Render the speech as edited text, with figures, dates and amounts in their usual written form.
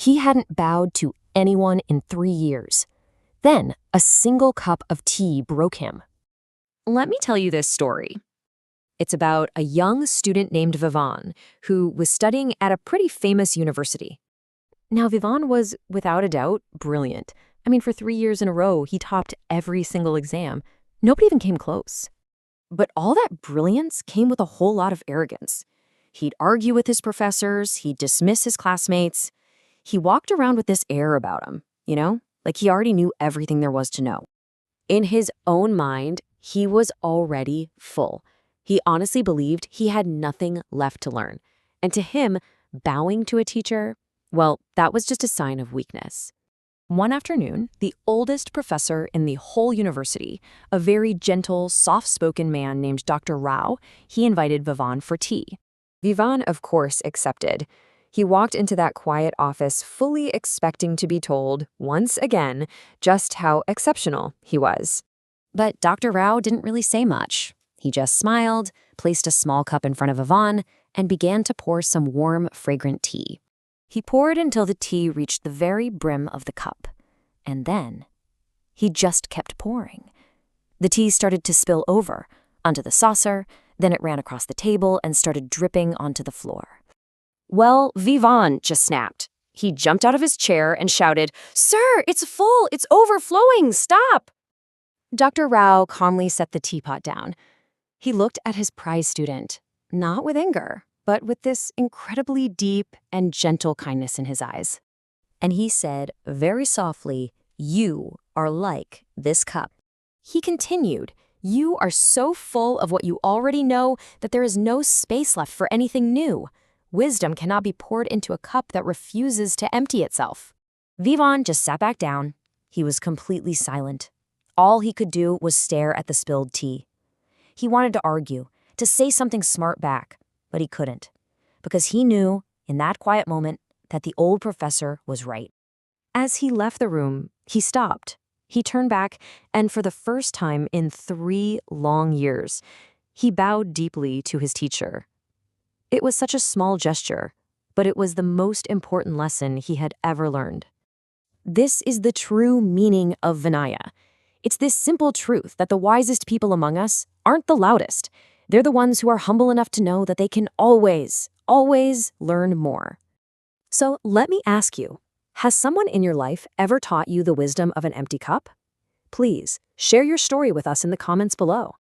He hadn't bowed to anyone in 3 years. Then, a single cup of tea broke him. Let me tell you this story. It's about a young student named Vivan who was studying at a pretty famous university. Now, Vivan was, without a doubt, brilliant. I mean, for 3 years in a row, he topped every single exam. Nobody even came close. But all that brilliance came with a whole lot of arrogance. He'd argue with his professors, he'd dismiss his classmates. He walked around with this air about him, like he already knew everything there was to know. In his own mind, he was already full. He honestly believed he had nothing left to learn. And to him, bowing to a teacher, well, that was just a sign of weakness. One afternoon, the oldest professor in the whole university, a very gentle, soft-spoken man named Dr. Rao, he invited Vivan for tea. Vivan, of course, accepted. He walked into that quiet office fully expecting to be told, once again, just how exceptional he was. But Dr. Rao didn't really say much. He just smiled, placed a small cup in front of Vivan, and began to pour some warm, fragrant tea. He poured until the tea reached the very brim of the cup. And then, he just kept pouring. The tea started to spill over, onto the saucer, then it ran across the table and started dripping onto the floor. Well, Vivan just snapped. He jumped out of his chair and shouted, "Sir, it's full! It's overflowing! Stop!" Dr. Rao calmly set the teapot down. He looked at his prize student, not with anger, but with this incredibly deep and gentle kindness in his eyes. And he said, very softly, "You are like this cup." He continued, "You are so full of what you already know that there is no space left for anything new. Wisdom cannot be poured into a cup that refuses to empty itself." Vivan just sat back down. He was completely silent. All he could do was stare at the spilled tea. He wanted to argue, to say something smart back, but he couldn't, because he knew, in that quiet moment, that the old professor was right. As he left the room, he stopped. He turned back, and for the first time in 3 long years, he bowed deeply to his teacher. It was such a small gesture, but it was the most important lesson he had ever learned. This is the true meaning of Vinaya. It's this simple truth that the wisest people among us aren't the loudest. They're the ones who are humble enough to know that they can always, always learn more. So let me ask you, has someone in your life ever taught you the wisdom of an empty cup? Please, share your story with us in the comments below.